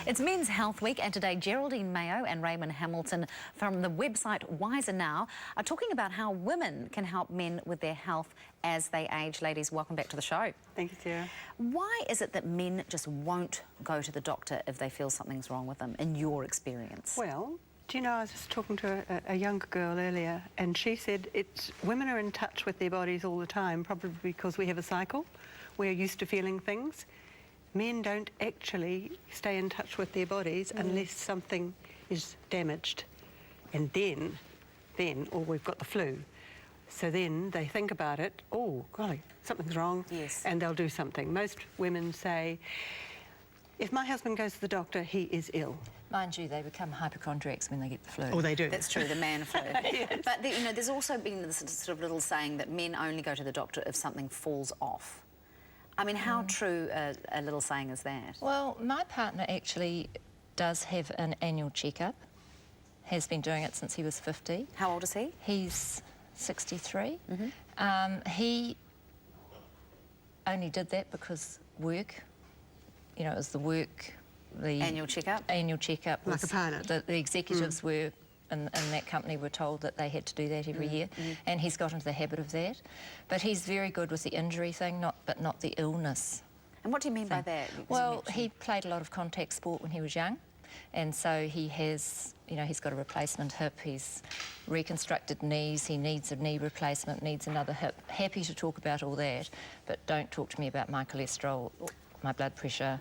It's Men's Health Week, and today Geraldine Mayo and Raewyn Hamilton from the website wisanow are talking about how women can help men with their health as they age. Ladies, welcome back to the show. Thank you, Sarah. Why is it that men just won't go to the doctor if they feel something's wrong with them, in your experience? Well, do you know, I was just talking to a younger girl earlier, and she said women are in touch with their bodies all the time, probably because we have a cycle. We're used to feeling things. Men don't actually stay in touch with their bodies unless something is damaged. And then, or we've got the flu. So then they think about it, oh, golly, something's wrong, yes, and they'll do something. Most women say, if my husband goes to the doctor, he is ill. Mind you, they become hypochondriacs when they get the flu. Oh, they do. That's true, the man flu. Yes. But, you know, there's also been this sort of little saying that men only go to the doctor if something falls off. I mean, how true a little saying is that? Well, my partner actually does have an annual checkup. Has been doing it since he was 50. How old is he? He's 63. He only did that because work. You know, it was the work. The annual checkup? Annual checkup. Like a pilot. The executives were, in that company, were told that they had to do that every year, and he's got into the habit of that. But he's very good with the injury thing, but not the illness. And what do you mean by that? Well, he played a lot of contact sport when he was young, and so he has, you know, he's got a replacement hip, he's reconstructed knees, he needs a knee replacement, needs another hip. Happy to talk about all that, but don't talk to me about my cholesterol, my blood pressure,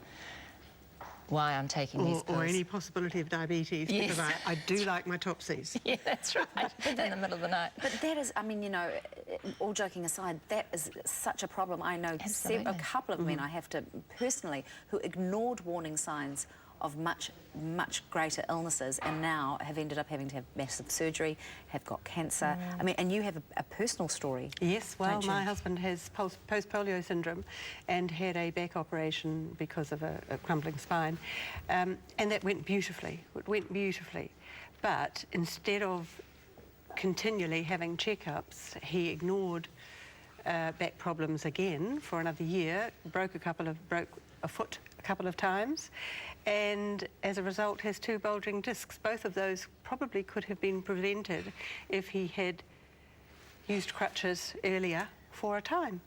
why I'm taking these pills. Or any possibility of diabetes, yes, because I do like my Topsies. Yeah, that's right, in the middle of the night. But that is, I mean, you know, all joking aside, that is such a problem. I know a couple of men, I have to personally, who ignored warning signs of much greater illnesses and now have ended up having to have massive surgery, have got cancer. I mean, and you have a personal story. Yes, well, my husband has post-polio syndrome and had a back operation because of a crumbling spine, and that went beautifully. It went beautifully. But instead of continually having checkups, he ignored back problems again for another year, broke a foot a couple of times, and as a result has 2 bulging discs. Both of those probably could have been prevented if he had used crutches earlier for a time.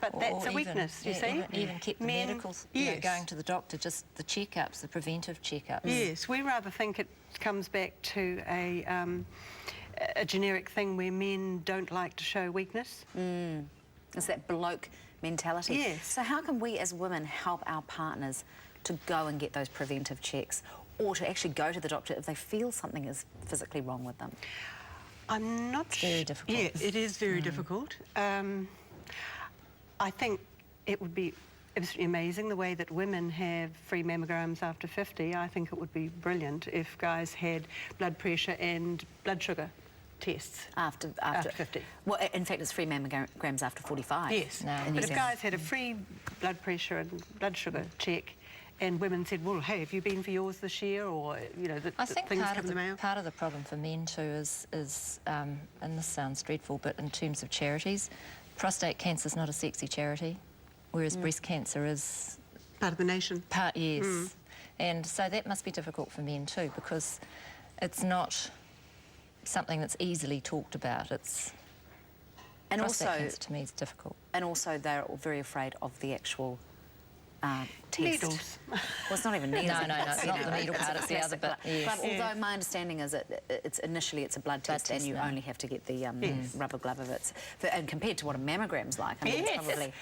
But that's a weakness, you see. Even keep the medicals, you know, going to the doctor, just the checkups, the preventive checkups. Yes, we rather think it comes back to a generic thing where men don't like to show weakness. It's that bloke mentality. Yes. So how can we as women help our partners to go and get those preventive checks, or to actually go to the doctor if they feel something is physically wrong with them? I'm not sure. It's very difficult. Yeah, it is very difficult. I think it would be absolutely amazing the way that women have free mammograms after 50. I think it would be brilliant if guys had blood pressure and blood sugar tests after 50. Well, in fact, it's free mammograms after 45. Yes, but if guys had a free blood pressure and blood sugar check, and women said, well, hey, have you been for yours this year? Or, you know, I think things come in the mail. Part of the problem for men too is and this sounds dreadful, but in terms of charities, prostate cancer is not a sexy charity, whereas breast cancer is part of the nation. Yes. And so that must be difficult for men too, because it's not something that's easily talked about. And prostate cancer to me is difficult. And also they're all very afraid of the actual test. Needles. Well, it's not even needles. No, it's not the needle part, it's the other bit. But although my understanding is it's initially a blood test and you only have to get the rubber glove of it. And compared to what a mammogram's like, I mean, it's probably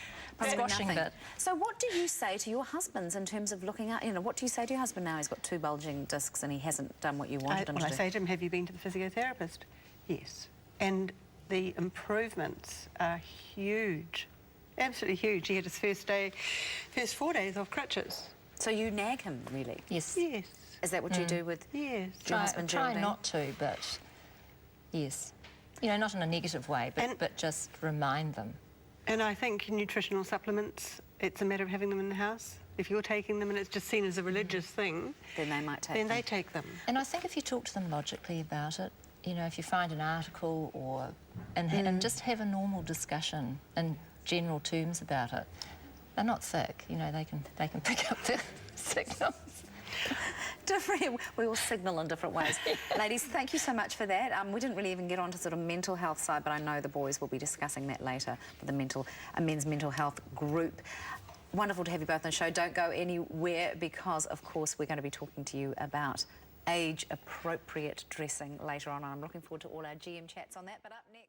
squashing nothing. bit. So what do you say to your husbands in terms of looking at, you know, what do you say to your husband now? He's got 2 bulging discs and he hasn't done what you wanted him to do. I say to him, have you been to the physiotherapist? Yes. And the improvements are huge. Absolutely huge. He had his first 4 days off crutches. So you nag him, really? Yes. Yes. Is that what you do with your husband, Try Geraldine? not to, but yes. You know, not in a negative way, but just remind them. And I think nutritional supplements, it's a matter of having them in the house. If you're taking them and it's just seen as a religious thing, then they might take them. Then they take them. And I think if you talk to them logically about it, you know, if you find an article and just have a normal discussion in general terms about it, they're not sick. You know, they can pick up the signals. Different, we all signal in different ways. Ladies, thank you so much for that. We didn't really even get onto sort of mental health side, but I know the boys will be discussing that later with the men's mental health group. Wonderful to have you both on the show. Don't go anywhere because, of course, we're going to be talking to you about age-appropriate dressing later on. I'm looking forward to all our GM chats on that, but up next...